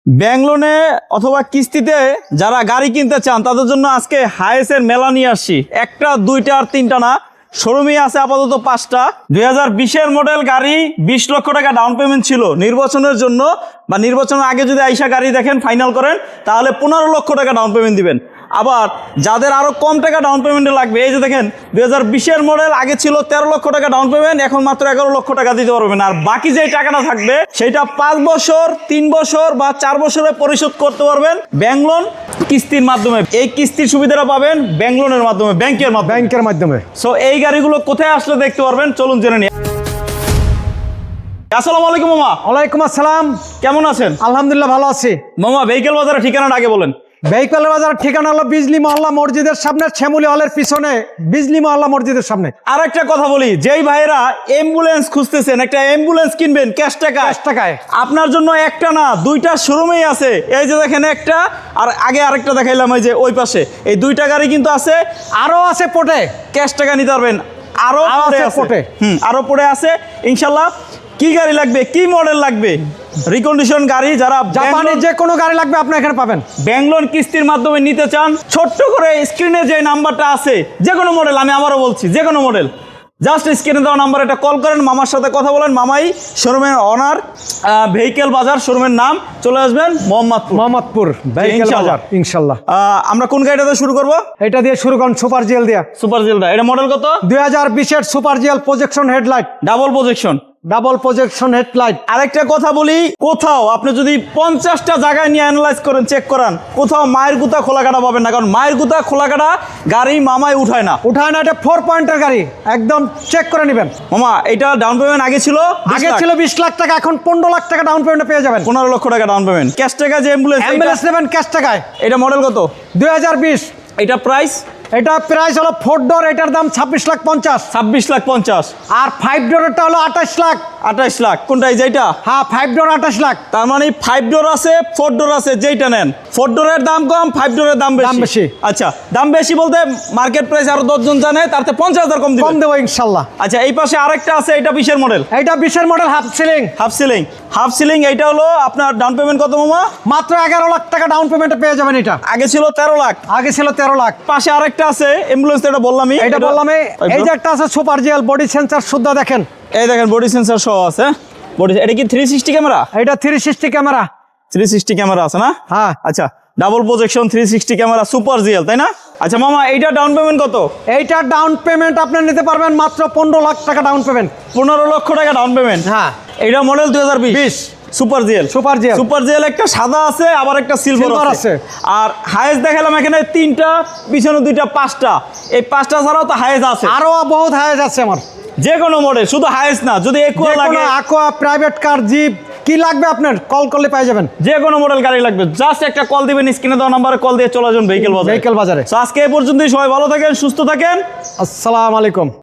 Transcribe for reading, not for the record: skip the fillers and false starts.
Bank লোনে অথবা কিস্তিতে যারা গাড়ি কিনতে চান তাদের জন্য আজকে হায়েসের মেলা নিয়ে আসছি। একটা দুইটা আর তিনটা না, শোরুমে আছে আপাতত 5টা। 2020-এর মডেল গাড়ি, 20 লক্ষ টাকা ডাউন পেমেন্ট ছিল। নির্বাচনের জন্য বা নির্বাচনের আগে যদি আইসা গাড়ি দেখেন ফাইনাল করেন তাহলে 15 লক্ষ টাকা ডাউন পেমেন্ট দিবেন। আবার যাদের আরো কম টাকা ডাউন পেমেন্টে লাগবে, এই যে দেখেন 2020-এর মডেল, আগে ছিল 13 লক্ষ টাকা ডাউন পেমেন্ট, এখন মাত্র 11 লক্ষ টাকা দিতে পারবেন। আর বাকি যে টাকাটা থাকবে সেটা 5 বছর, 3 বছর বা 4 বছরে পরিশোধ করতে পারবেন ব্যাংক লোন কিস্তির মাধ্যমে। এই কিস্তির সুবিধাটা পাবেন ব্যাংক লোনের মাধ্যমে, ব্যাংকের মাধ্যমে। সো এই গাড়িগুলো কোথায় আসলে দেখতে পারবেন, চলুন জেনে নিই। আসসালামু আলাইকুম মামা। ওয়ালাইকুম আসসালাম। কেমন আছেন? আলহামদুলিল্লাহ ভালো আছি। মামা, ভেহিকেল বাজারের ঠিকানাটা আগে বলেন। ভেহিকেল বাজারের ঠিকানা হলো বিজলি মহল্লা মসজিদের সামনে, শ্যামলী হলের পিছনে, বিজলি মহল্লা মসজিদের সামনে। আর একটা কথা বলি, যেই ভাইরা অ্যাম্বুলেন্স খুঁজতেছেন, একটা অ্যাম্বুলেন্স কিনবেন ক্যাশ টাকায়, আপনার জন্য একটা না 2টা শোরুমেই আছে। এই যে দেখেন একটা, আর আগে আরেকটা দেখাইলাম এই যে ওই পাশে, এই 2টা গাড়ি কিন্তু আছে। আরো আছে পটে, ক্যাশ টাকা নিতে পারবেন। আরো আছে পটে, আরো পড়ে আছে ইনশাল্লাহ। কি গাড়ি লাগবে, কি মডেল লাগবে, রিকন্ডিশন গাড়ি, যারা জাপানি যে কোনো গাড়ি লাগবে আপনি এখানে পাবেন। ব্যাংক লোন কিস্তির মাধ্যমে নিতে চান, ছোট্ট করে স্ক্রিনে যে নাম্বারটা আছে, যে কোনো মডেল, আমি আবারও বলছি যে কোনো মডেল, জাস্ট স্ক্রিনে দেওয়া নাম্বার এটা কল করেন, মামার সাথে কথা বলেন। মামাই শোরুমের অনার, ভেহিকেল বাজার শোরুমের নাম, চলে আসবেন মোহাম্মদপুর ভেহিকেল বাজার ইনশাল্লাহ। আমরা কোন গাড়িটাতে শুরু করব? এটা দিয়ে শুরু করুন, সুপার জিএল দিয়া। সুপার জিএলটা, এটা মডেল কত? 2020-এর super GL, projection headlight, double projection headlight. আরেকটা কথা বলি, কোথাও আপনি যদি 50টা জায়গায় নিয়ে অ্যানালাইজ করেন, চেক করান, কোথাও মায়ের গুতা খোলা কাটা পাবেন না। কারণ মায়ের গুতা খোলা কাটা গাড়ি মামাই উঠায় না। এটা 4 পয়েন্টের গাড়ি, একদম চেক করে নেবেন। মামা, এটা ডাউন পেমেন্ট আগে ছিল 20 লাখ টাকা, এখন 15 লাখ টাকা ডাউন পেমেন্টে পেয়ে যাবেন। 15 লক্ষ টাকা ডাউন পেমেন্ট, ক্যাশ টাকা। যে অ্যাম্বুলেন্স নেবেন ক্যাশ টাকায়। এটা মডেল কত? 2020। এটা প্রাইস? এটা প্রাইস হলো 4 ডোর, এটার দাম 26,50,000। 26,50,000। আর 5 ডোরেরটা হলো 28 লাখ। 28 লাখ কোনটা? এই যেটা? হ্যাঁ, 5 ডোর 28 লাখ। তার মানে 5 ডোর আছে, 4 ডোর আছে, যেইটা নেন। 4 ডোরের দাম কম, 5 ডোরের দাম বেশি। আচ্ছা, দাম বেশি বলতে মার্কেট প্রাইস আরো 10 জন জানে, তাতে 50,000 কম দেবো ইনশাল্লাহ। আচ্ছা, এই পাশে আরেকটা আছে, এটা 20-এর মডেল। এটা 20-এর মডেল, হাফ সিলিং। এইটা হলো আপনার ডাউন পেমেন্ট কত মামা? মাত্র 11 লাখ টাকা ডাউন পেমেন্টে পেয়ে যাবেন। এটা আগে ছিল 13 লাখ। পাশে আরেকটা আছে অ্যাম্বুলেন্স, এটা বললামই। এই যে একটা আছে সুপার জিএল, বডি সেন্সর শুদ্ধ দেখেন। এই দেখেন বডি সেন্সর সহ আছে। এটা কি 360 ক্যামেরা? এটা 360 ক্যামেরা। 360 ক্যামেরা আছে না? হ্যাঁ। আচ্ছা, double projection 360 camera, super GL, তাই না? আচ্ছা মামা, এইটা ডাউন পেমেন্ট কত? এইটার ডাউন পেমেন্ট আপনি নিতে পারবেন মাত্র 15 লাখ টাকা ডাউন পেমেন্ট। 15 লক্ষ টাকা ডাউন পেমেন্ট। হ্যাঁ। এইটা মডেল 2020 সুপার জিএল। একটা সাদা আছে, আবার একটা সিলভার আছে। আর হায়েস্ট দেখালাম এখানে 3টা, পিছনে 2টা, 5টা। এই 5টা ছাড়াও তো হায়েস্ট আছে, আরো বহুত হায়েস্ট আছে আমার। যে কোনো মডেল, শুধু হায়েস্ট না, যদি একুয়া লাগে, aqua, প্রাইভেট কার, জিপ, কি লাগবে আপনার কল করলে পেয়ে যাবেন। যে কোনো মডেল গাড়ি লাগবে, জাস্ট একটা কল দিবেন, স্ক্রিনে দেওয়া নাম্বারে কল দিয়ে চলে আসুন ভেহিকেল বাজারে। ভেহিকেল বাজারে। আজকে এই পর্যন্তই, সবাই ভালো থাকেন, সুস্থ থাকেন। আসসালামু আলাইকুম।